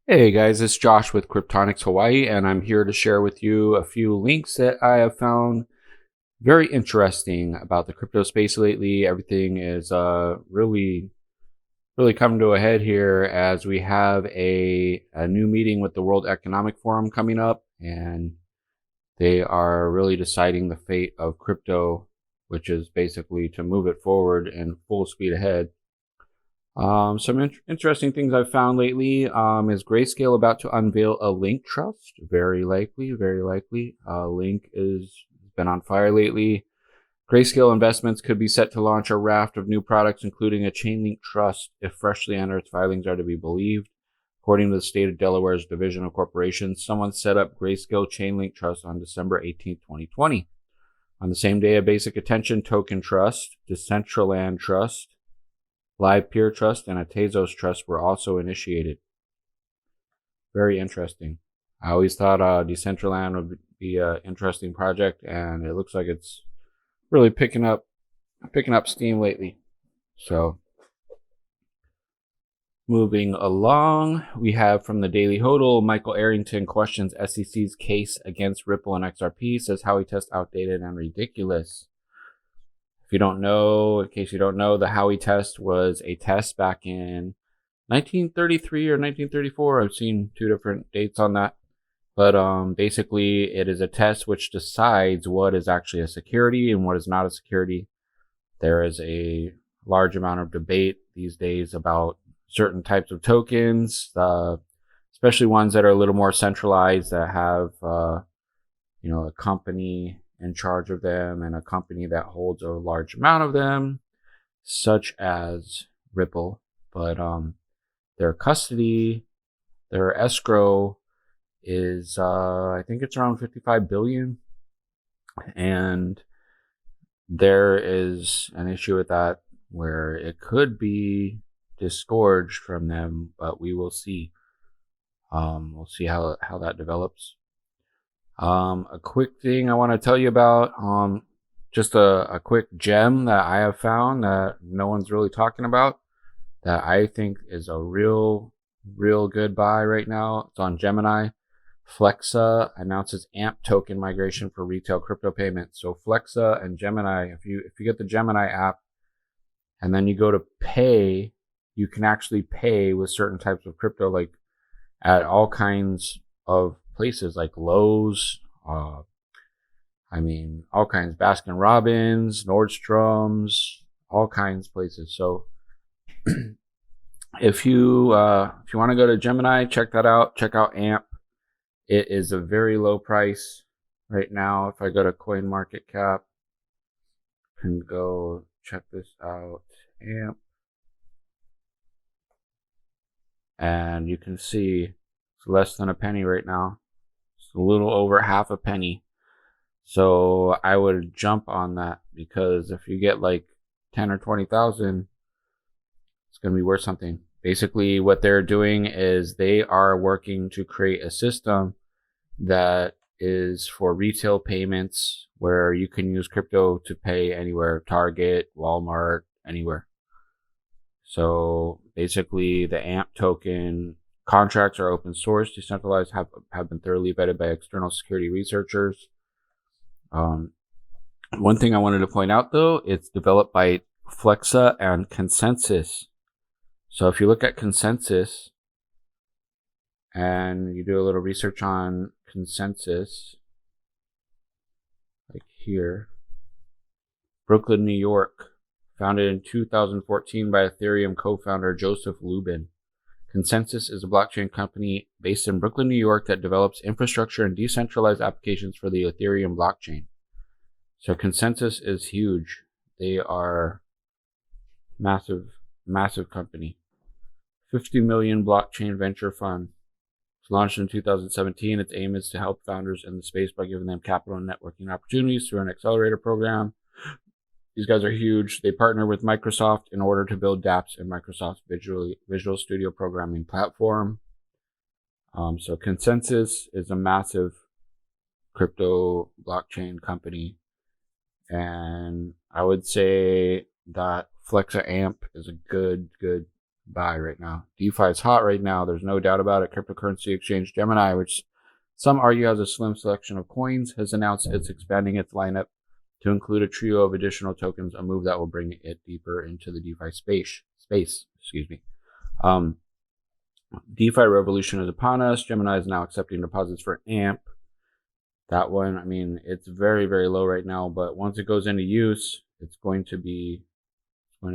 Hey guys, it's Josh with Cryptonics Hawaii, and I'm here to share with you a few links that I have found very interesting about the crypto space lately. Everything is really coming to a head here as we have a new meeting with the World Economic Forum coming up, and they are really deciding the fate of crypto, which is basically to move it forward in full speed ahead. Some interesting things I've found lately is Grayscale about to unveil a Link trust. Very likely, very likely. Link has been on fire lately. Grayscale Investments could be set to launch a raft of new products, including a Chainlink trust, if freshly entered filings are to be believed. According to the state of Delaware's Division of Corporations, someone set up Grayscale Chainlink Trust on December 18, 2020. On the same day, a Basic Attention Token Trust, Decentraland Trust, Live Peer Trust, and a Tezos Trust were also initiated. Very interesting. I always thought Decentraland would be an interesting project, and it looks like it's really picking up steam lately. So, moving along, we have from the Daily Hodl, Michael Arrington questions SEC's case against Ripple and XRP, says Howey test outdated and ridiculous. If you don't know, in case you don't know, the Howey test was a test back in 1933 or 1934. I've seen two different dates on that. But basically, it is a test which decides what is actually a security and what is not a security. There is a large amount of debate these days about certain types of tokens, especially ones that are a little more centralized, that have a company in charge of them and a company that holds a large amount of them, such as Ripple. But their custody, their escrow is I think it's around 55 billion, and there is an issue with that where it could be disgorged from them, but we will see. We'll see how that develops. A quick thing I want to tell you about, just a quick gem that I have found that no one's really talking about, that I think is a real good buy right now. It's on Gemini. Flexa announces AMP token migration for retail crypto payments. So Flexa and Gemini, if you get the Gemini app and then you go to pay, you can actually pay with certain types of crypto, like at all kinds of places like Lowe's, all kinds, Baskin Robbins, Nordstrom's, all kinds of places. So if you want to go to Gemini, check that out. Check out AMP. It is a very low price right now. If I go to CoinMarketCap and go check this out, AMP, and you can see it's less than a penny right now. It's a little over half a penny. So I would jump on that, because if you get like 10 or 20,000, it's going to be worth something. Basically, what they're doing is they are working to create a system that is for retail payments where you can use crypto to pay anywhere, Target, Walmart, anywhere. So basically, the AMP token contracts are open source, decentralized, have been thoroughly vetted by external security researchers. One thing I wanted to point out, though, it's developed by Flexa and Consensus. So if you look at Consensus and you do a little research on Consensus, like here, Brooklyn, New York, founded in 2014 by Ethereum co-founder Joseph Lubin. Consensus is a blockchain company based in Brooklyn, New York that develops infrastructure and decentralized applications for the Ethereum blockchain. So Consensus is huge. They are massive company. 50 million blockchain venture fund. It's launched in 2017. Its aim is to help founders in the space by giving them capital and networking opportunities through an accelerator program. These guys are huge. They partner with Microsoft in order to build dApps in Microsoft's Visual Studio programming platform. So Consensus is a massive crypto blockchain company. And I would say that Flexa AMP is a good buy right now. DeFi is hot right now. There's no doubt about it. Cryptocurrency exchange Gemini, which some argue has a slim selection of coins, has announced it's expanding its lineup to include a trio of additional tokens, a move that will bring it deeper into the DeFi space. DeFi revolution is upon us. Gemini is now accepting deposits for AMP. That one, I mean, it's very, very low right now, but once it goes into use, it's going to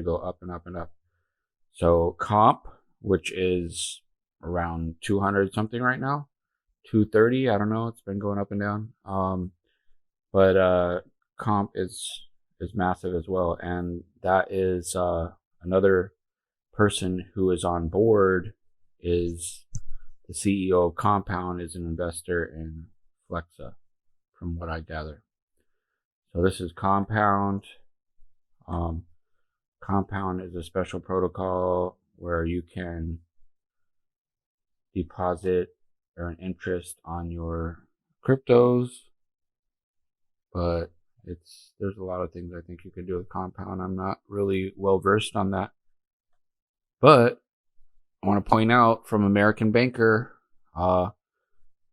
go up and up and up. So comp, which is around 200 something right now, 230, I don't know, it's been going up and down. But comp is massive as well, and that is another person who is on board is the CEO of Compound, is an investor in Flexa, from what I gather. So this is Compound. Compound is a special protocol where you can deposit or an interest on your cryptos, but there's a lot of things I think you can do with Compound. I'm not really well versed on that, but I want to point out from American Banker,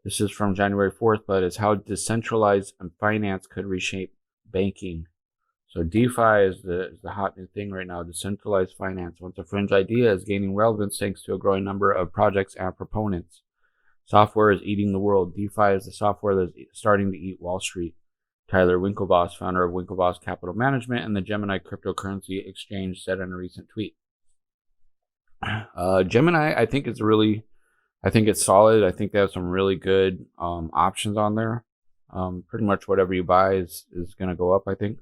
this is from January 4th, but it's how decentralized finance could reshape banking. So DeFi is the hot new thing right now, decentralized finance. Once a fringe idea is gaining relevance thanks to a growing number of projects and proponents. Software is eating the world. DeFi is the software that's starting to eat Wall Street. Tyler Winklevoss, founder of Winklevoss Capital Management and the Gemini cryptocurrency exchange, said in a recent tweet. Gemini, I think it's solid. I think they have some really good options on there. Pretty much whatever you buy is going to go up, I think.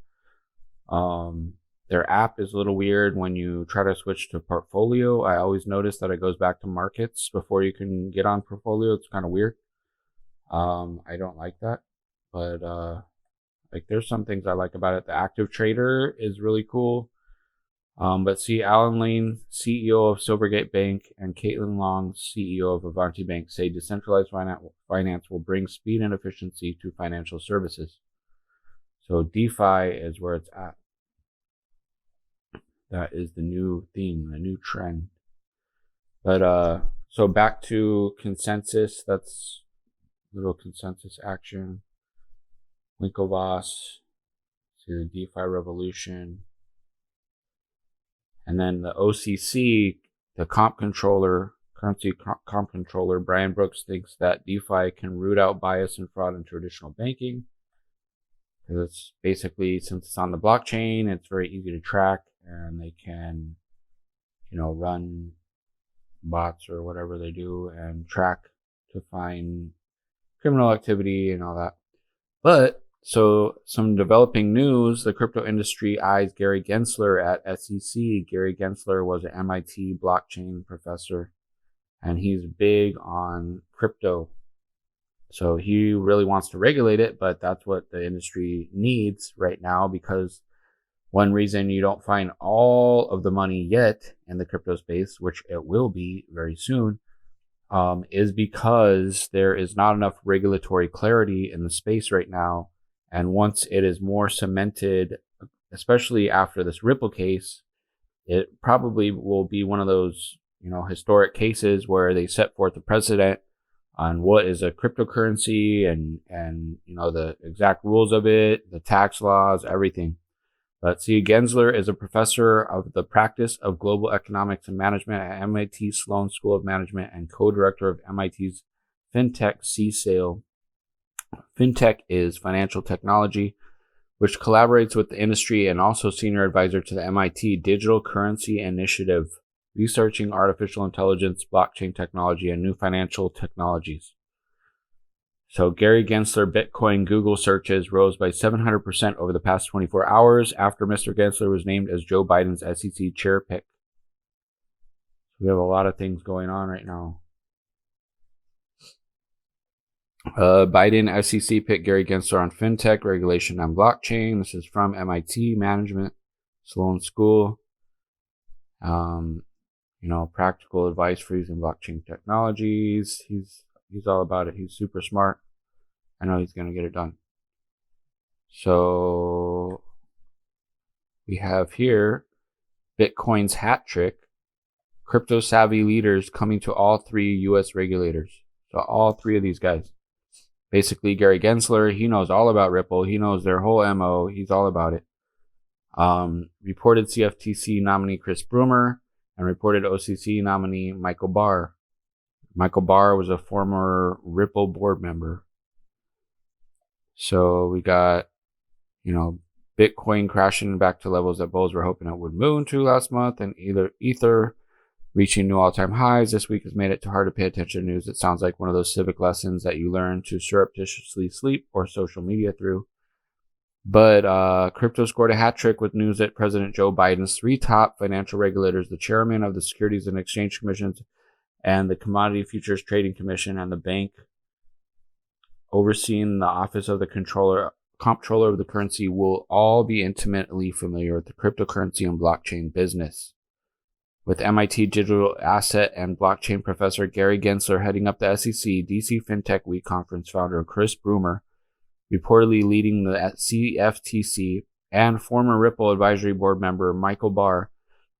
Their app is a little weird when you try to switch to portfolio. I always notice that it goes back to markets before you can get on portfolio. It's kind of weird. I don't like that, but like there's some things I like about it. The active trader is really cool. But see, Alan Lane, CEO of Silvergate Bank, and Caitlin Long, CEO of Avanti Bank, say decentralized finance will bring speed and efficiency to financial services. So DeFi is where it's at. That is the new theme, the new trend. But so back to consensus. That's little consensus action. Winklevoss, see the DeFi revolution. And then the OCC, the currency comp controller, Brian Brooks, thinks that DeFi can root out bias and fraud in traditional banking. Because it's basically, since it's on the blockchain, it's very easy to track, and they can, run bots or whatever they do and track to find criminal activity and all that. But so some developing news, the crypto industry eyes Gary Gensler at SEC. Gary Gensler was an MIT blockchain professor, and he's big on crypto. So he really wants to regulate it, but that's what the industry needs right now, because one reason you don't find all of the money yet in the crypto space, which it will be very soon, is because there is not enough regulatory clarity in the space right now. And once it is more cemented, especially after this Ripple case, it probably will be one of those, historic cases where they set forth a precedent on what is a cryptocurrency and the exact rules of it, the tax laws, everything. But see, Gensler is a professor of the practice of global economics and management at MIT Sloan School of Management and co-director of MIT's FinTech CSAIL. FinTech is financial technology, which collaborates with the industry, and also senior advisor to the MIT Digital Currency Initiative, researching artificial intelligence, blockchain technology, and new financial technologies. So Gary Gensler, Bitcoin Google searches rose by 700% over the past 24 hours after Mr. Gensler was named as Joe Biden's SEC chair pick. We have a lot of things going on right now. Biden SEC picked Gary Gensler on fintech, regulation, and blockchain. This is from MIT Management, Sloan School. Practical advice for using blockchain technologies. He's all about it. He's super smart. I know he's going to get it done. So we have here Bitcoin's hat trick. crypto savvy leaders coming to all 3 U.S. regulators. So all 3 of these guys. Basically, Gary Gensler, he knows all about Ripple. He knows their whole MO. He's all about it. Reported CFTC nominee Chris Broomer and reported OCC nominee Michael Barr. Michael Barr was a former Ripple board member. So we got, Bitcoin crashing back to levels that bulls were hoping it would move to last month, and Ether reaching new all-time highs this week has made it too hard to pay attention to news. It sounds like one of those civic lessons that you learn to surreptitiously sleep or social media through. But crypto scored a hat trick with news that President Joe Biden's 3 top financial regulators, the chairman of the Securities and Exchange Commissions and the Commodity Futures Trading Commission, and the bank overseeing the Office of the Comptroller of the Currency, will all be intimately familiar with the cryptocurrency and blockchain business. With MIT digital asset and blockchain professor Gary Gensler heading up the SEC DC FinTech Week conference, founder Chris Broomer reportedly leading the CFTC, and former Ripple advisory board member Michael Barr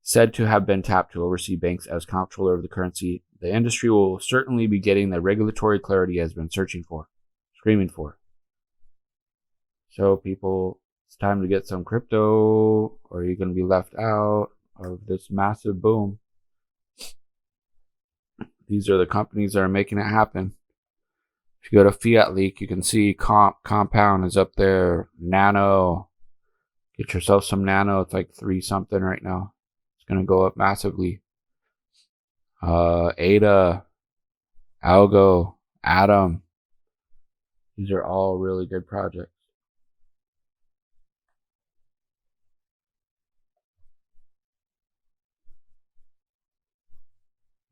said to have been tapped to oversee banks as comptroller of the currency, the industry will certainly be getting the regulatory clarity it has been screaming for. So people, it's time to get some crypto, or you're going to be left out of this massive boom. These are the companies that are making it happen. If you go to Fiat Leak, you can see Compound is up there. Nano. Get yourself some Nano. It's like 3 something right now. It's going to go up massively. Ada. Algo. Atom. These are all really good projects.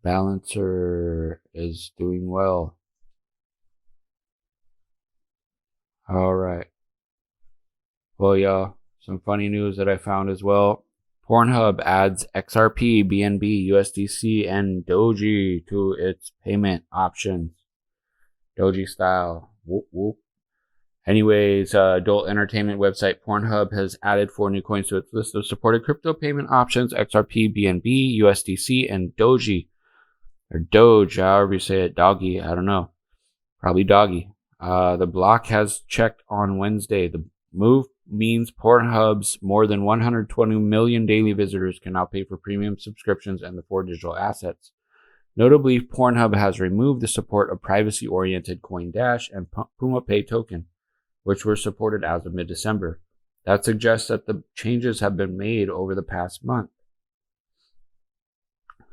Balancer is doing well. All right. Well, y'all, some funny news that I found as well. Pornhub adds XRP, BNB, USDC, and Doji to its payment options. Doji style. Whoop, whoop. Anyways, adult entertainment website Pornhub has added 4 new coins to its list of supported crypto payment options: XRP, BNB, USDC, and Doji. Or Doge, however you say it. Doggy, I don't know. Probably doggy. The block has checked on Wednesday. The move means Pornhub's more than 120 million daily visitors can now pay for premium subscriptions and the 4 digital assets. Notably, Pornhub has removed the support of privacy-oriented CoinDash and PumaPay token, which were supported as of mid-December. That suggests that the changes have been made over the past month.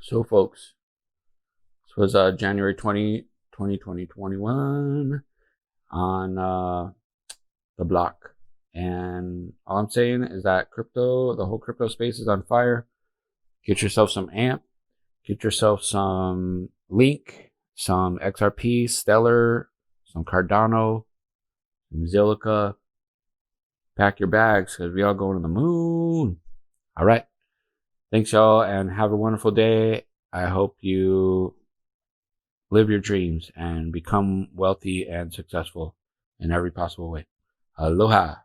So, folks, this was January 20, 2021 on the block. And all I'm saying is that the whole crypto space is on fire. Get yourself some AMP. Get yourself some Link, some XRP, Stellar, some Cardano, some Zilliqa. Pack your bags because we all going to the moon. All right. Thanks, y'all, and have a wonderful day. I hope you live your dreams and become wealthy and successful in every possible way. Aloha.